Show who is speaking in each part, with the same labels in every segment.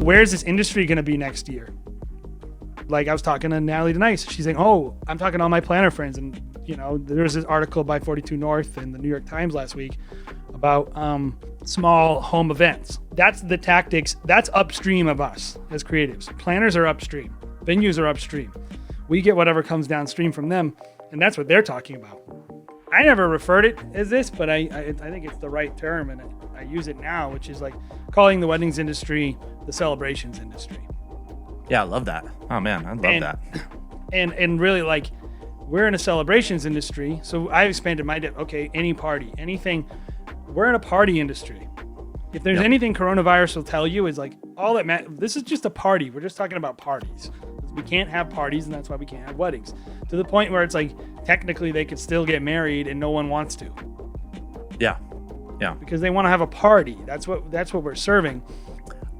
Speaker 1: where's this industry going to be next year? Like I was talking to Natalie tonight. She's saying, oh, I'm talking to all my planner friends. And, there was this article by 42 North in the New York Times last week about small home events. That's the tactics. That's upstream of us as creatives. Planners are upstream. Venues are upstream. We get whatever comes downstream from them. And that's what they're talking about. I never referred it as this, but I think it's the right term. And I use it now, which is like calling the weddings industry the celebrations industry.
Speaker 2: Yeah, I love that. Oh man, I love that.
Speaker 1: And really, like, we're in a celebrations industry, so I expanded my okay, any party, anything. We're in a party industry. If there's anything coronavirus will tell you is like all that this is just a party. We're just talking about parties. We can't have parties, and that's why we can't have weddings. To the point where it's like technically they could still get married and no one wants to.
Speaker 2: Yeah.
Speaker 1: Because they want to have a party. That's what we're serving.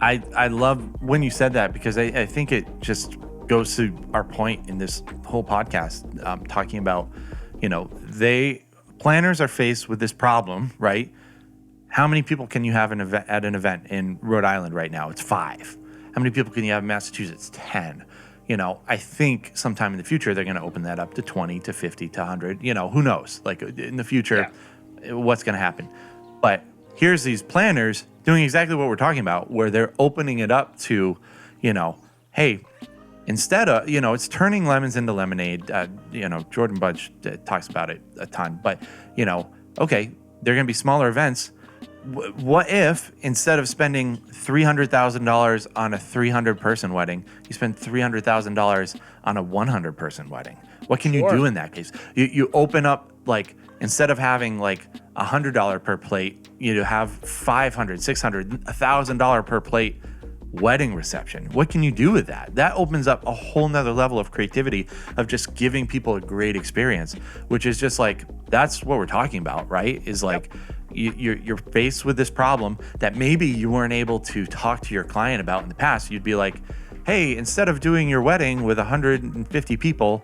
Speaker 2: I love when you said that, because I think it just goes to our point in this whole podcast, talking about, planners are faced with this problem, right? How many people can you have at an event in Rhode Island right now? It's 5. How many people can you have in Massachusetts? 10. I think sometime in the future, they're going to open that up to 20, to 50, to 100. Who knows? Like in the future, what's going to happen? But here's these planners doing exactly what we're talking about, where they're opening it up to, hey, instead of, it's turning lemons into lemonade. Jordan Budge talks about it a ton, but, okay, they're going to be smaller events. What if instead of spending $300,000 on a 300-person wedding, you spend $300,000 on a 100-person wedding? What can you do in that case? You open up, like, instead of having like $100 per plate, you have $500, $600, $1,000 per plate wedding reception. What can you do with that? That opens up a whole nother level of creativity of just giving people a great experience, which is just like, that's what we're talking about, right? Is like, you're faced with this problem that maybe you weren't able to talk to your client about in the past. You'd be like, hey, instead of doing your wedding with 150 people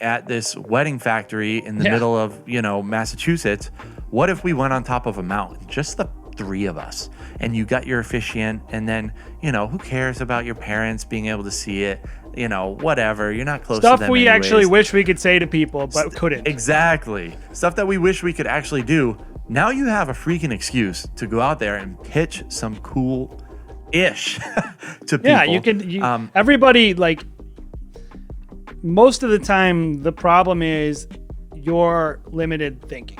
Speaker 2: at this wedding factory in the middle of, Massachusetts, what if we went on top of a mountain, just the 3 of us, and you got your officiant, and then, who cares about your parents being able to see it? Whatever, you're not close to them.
Speaker 1: Stuff we actually wish we could say to people, but couldn't.
Speaker 2: Exactly. Stuff that we wish we could actually do. Now you have a freaking excuse to go out there and pitch some cool-ish to people.
Speaker 1: Yeah, you can. Everybody, like, most of the time, the problem is your limited thinking.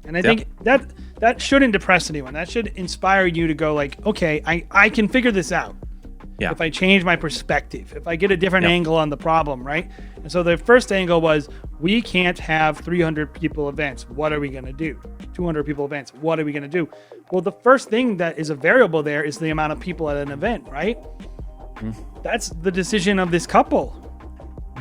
Speaker 1: And I think that shouldn't depress anyone. That should inspire you to go like, okay, I can figure this out. Yeah. If I change my perspective, if I get a different angle on the problem, right? And so the first angle was, we can't have 300 people events. What are we going to do? 200 people events. What are we going to do? Well, the first thing that is a variable there is the amount of people at an event, right? That's the decision of this couple.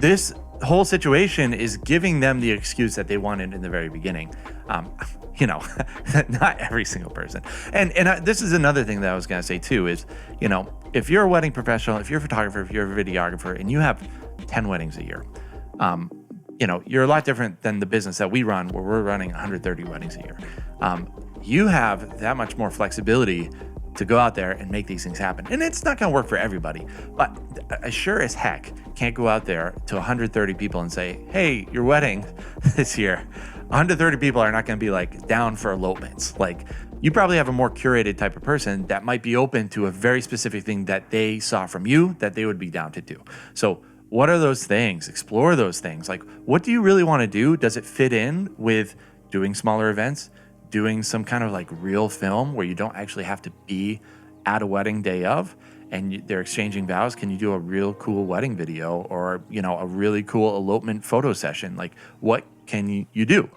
Speaker 2: This whole situation is giving them the excuse that they wanted in the very beginning. Not every single person. And this is another thing that I was going to say too is, if you're a wedding professional, if you're a photographer, if you're a videographer, and you have 10 weddings a year, you're a lot different than the business that we run, where we're running 130 weddings a year. You have that much more flexibility to go out there and make these things happen. And it's not going to work for everybody, but I sure as heck can't go out there to 130 people and say, hey, your wedding this year, 130 people are not going to be like down for elopements. Like, you probably have a more curated type of person that might be open to a very specific thing that they saw from you that they would be down to do. So what are those things? Explore those things. Like, what do you really want to do? Does it fit in with doing smaller events, doing some kind of like real film where you don't actually have to be at a wedding day of, and they're exchanging vows? Can you do a real cool wedding video, or, a really cool elopement photo session? Like, what can you do?